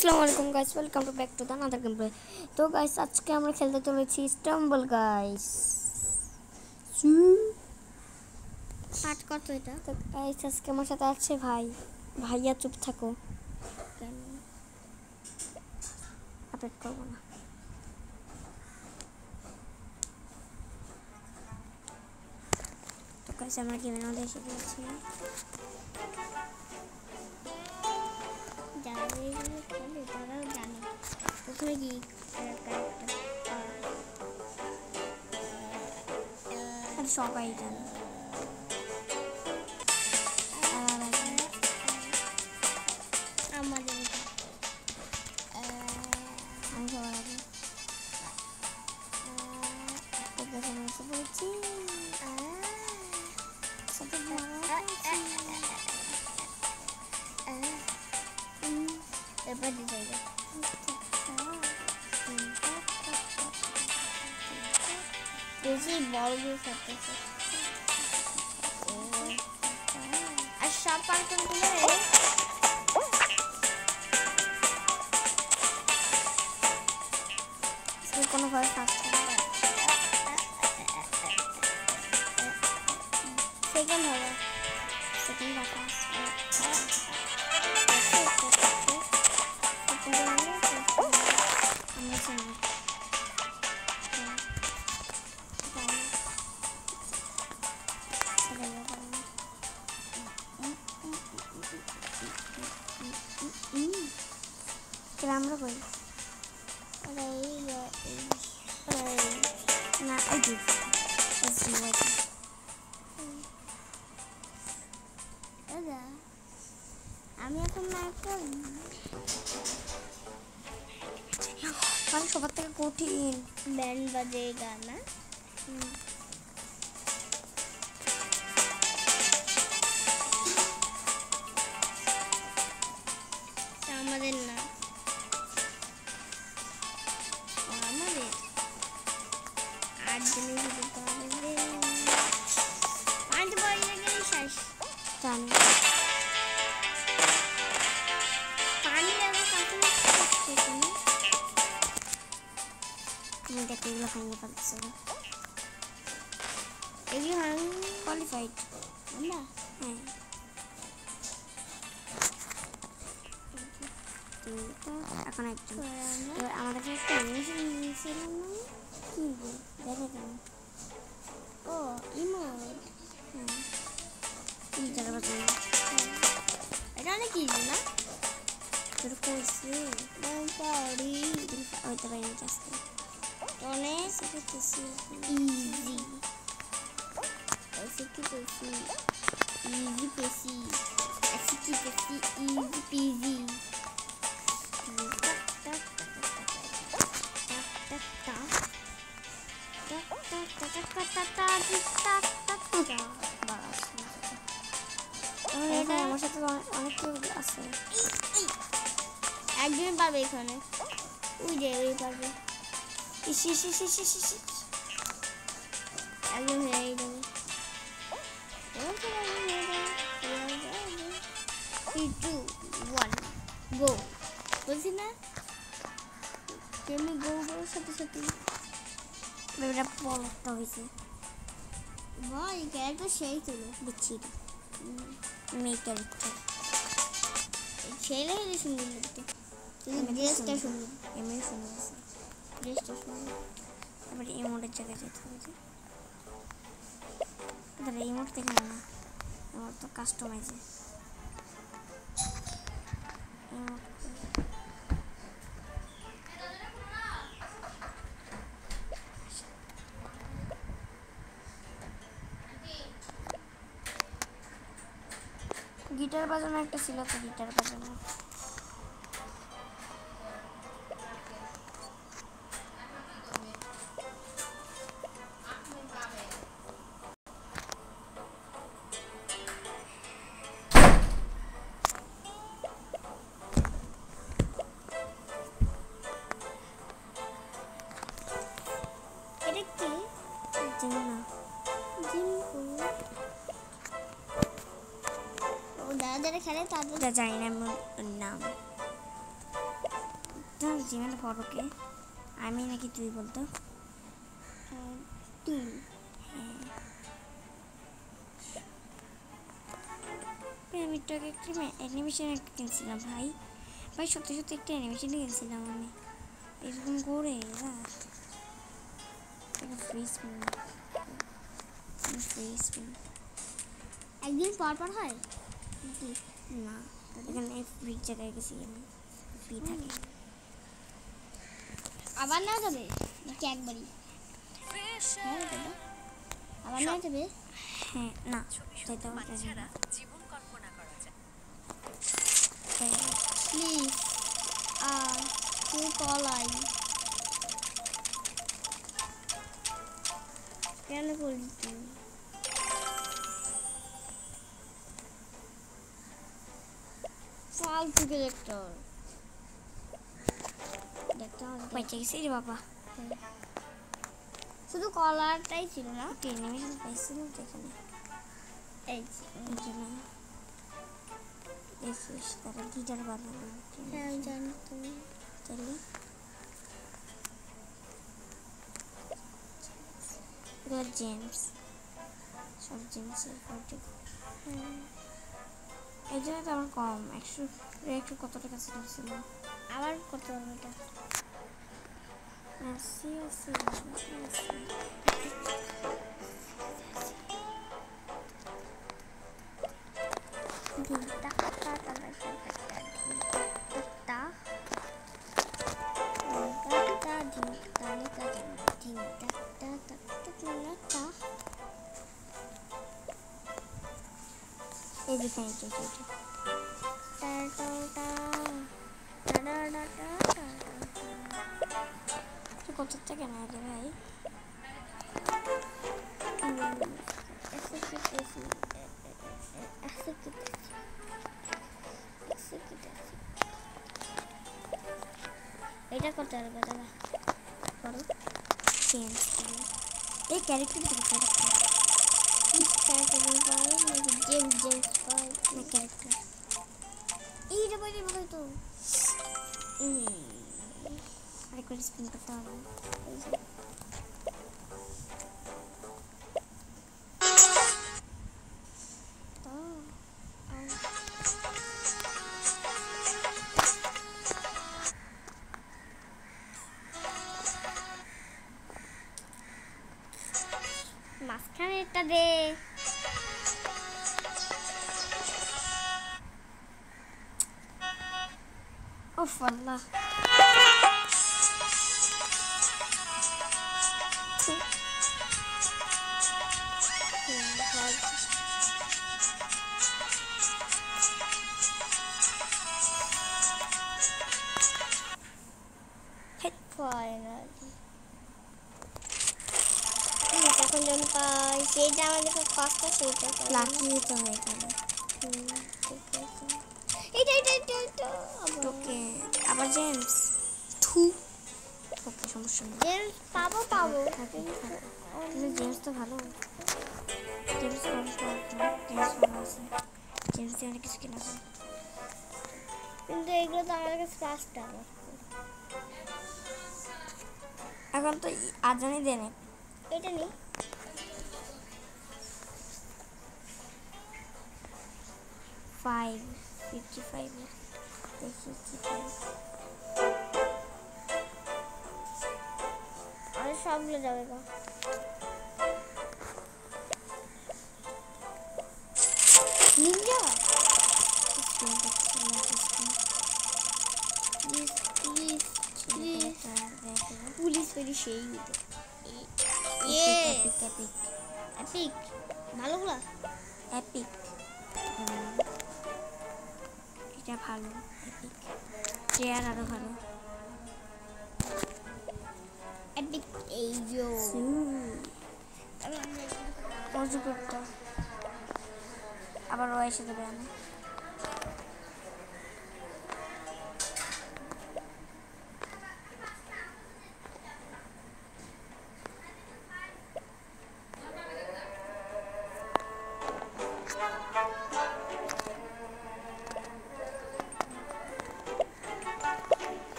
আসসালামু আলাইকুম guys, welcome to back to the another game play. তো গাইস, আজকে আমরা খেলতে চলেছি স্টাম্বল গাইস। পাঠ কত এটা? তো গাইস, আজকে আমার সাথে আছে ভাইয়া। চুপ থাকো, কেন আপডেট করবো না। তো গাইস, আমরা গেমের মধ্যে এসে গেছি। যারা এইগুলো খেলে তারাও জানে প্রথমে কি সবাই জানে। আমাদের আমি সবার আগে এসে পড়েছি। এবার জায়গা বেশি বড় করতেছে আর সব পার্টনগুলো কোনোভাবে ফার্স্ট সেকেন্ড হবে সেকেন্ড বা ফার্স্ট আমরা চিনি। আমরা বলি না, আমি এখন না একটা সবার থেকে কঠিন ব্যান্ড বাজে গানা আমাদের না আমাদের 8 দিনে শুধু পারবে পাঁচ বছর গেলে শেষ জানি। পানি আগে কাপড় তুমি দেখো এগুলো ভাঙিয়ে পাচ্ছ না। এগুলো কোয়ালিফাইড আমরা হ্যাঁ। এখন একজন এবার আমাদের একটা নিয়েছিলাম না কি দেখে কেন ও ইমোট হ্যাঁ এই জায়গা বাজানো এটা অনেক ইজি না তোর কইছে পারি হইতে পারিনি আজকে অনেক করতেছি ইজি ऐसे की पेसी इजी पेसी ऐसे की पेसी इजी पीजी আমার সাথে অনেক কেউ আছে। একজন পারবে এখানে ওই যে ওই পারবে ইস ইস ইস ইস ইস ইস একজন হয়ে যাবে 3 2 1 গো বলছি না কেমনি গো গো সাথে সাথে বেবিটা পলকটা হয়েছে ভাই ক্যারেক্টার সেই ছিল বিচ্ছিরি মেয়ে ক্যারেক্টার ছেলে হলে সুন্দর লাগতো কিন্তু ড্রেসটা সুন্দর এমনি সুন্দর আছে ড্রেসটা সুন্দর। এবার ইমোটের জায়গায় যেতে হবে। তাহলে ইমোট দেখে না ইমোট তো কাস্টমাইজে গিটার বাজানো একটা ছিল তো গিটার বাজানো এটা কি চিনি না ও যারা যারা খেলে তাদের জানি না নাম বলতাম জিমেল বড়কে আমি নাকি তুই বলতো তুই প্রেমিকটাকে একটা অ্যানিমেশন একটা কিনছিলাম ভাই ভাই সত্যি সত্যি একটা অ্যানিমেশন কিনছিলাম আমি এরকম করে ফ্রি স্পিন একদিন পর পর হয় কি না এখানে ফ্রি জায়গায় গেছি আমি ফ্রি থাকে আবার না যাবে নাকি একবারই হ্যাঁ দাদা আবার না যাবে হ্যাঁ না সেটা জীবন কল্পনা করা যায় প্লিজ তুই পলাই কেন করলি তুই ফালতু ক্যারেক্টার দেখতে হবে বেঁচে গেছি রে বাবা শুধু কলারটাই ছিল না একটা অ্যানিমেশন পাইছিলাম যেখানে এই দেখিস তারা গিটার বানানো হ্যাঁ আমি জানি তুমি তাহলে এগুলো জেমস সব জেমসের ফটো এই জন্য তো আমার কম 100 কত টাকা ছিল আবার কত হবে এটা আসি এই দেখেন কত টাকা না রে ভাই এটা কত আর দাদা করো চেঞ্জ এই ক্যারেক্টার ক্যারেক্টার এইটা বাইরে ভালো তো আরেকবার স্পিন করতে হবে মাঝখানে এটা দে ওফ আল্লাহ তখন যখন পাই সেইটা আমাদের কষ্ট করতে লাকি তো হয় এখানে এটা ওকে আবার জেমস থু ওকে সমস্যা নেই জেমস পাবো কিন্তু জেমস তো ভালো জেমস ভালো আছে জেমস দিয়ে অনেক কিছু কেনা যায় কিন্তু এগুলো তো আমাদের কাছে 5 টাকা এখন তো আজানি দেনে এটা নেই 555 দেখি কি পাই আর সবগুলো যাবে গো নিনজা পুলিশ ফেরি সেই এপিক ভালোগুলা এপিক এটা ভালো এপিক চেয়ার আরো ভালো এপিক এই যো অজু করতে আবার ও এসে দেবে আমি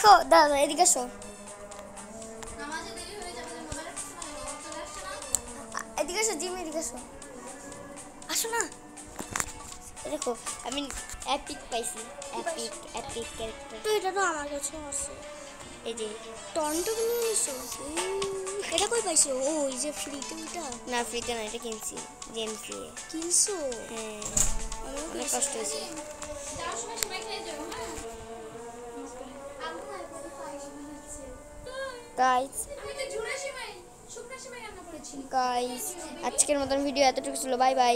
দেখো দাদা এদিকে আসো, এদিকে আসো জিম, এদিকে আসো, আসো না। দেখো আমি এপিক পাইছি, এপিক এপিক ক্যারেক্টার। তো এটা তো আমার কাছে আছে। এই যে টন্টো কিনে নিয়েছো? এটা কই পাইছো? ও এই যে ফ্রিতে ওটা না, ফ্রিতে না, এটা কিনছি জেমসি। কিনছো? হ্যাঁ, আমার অনেক কষ্ট হয়েছে। গাইস গাইস আজকের মতন ভিডিও এতটুকু ছিল, বাই বাই।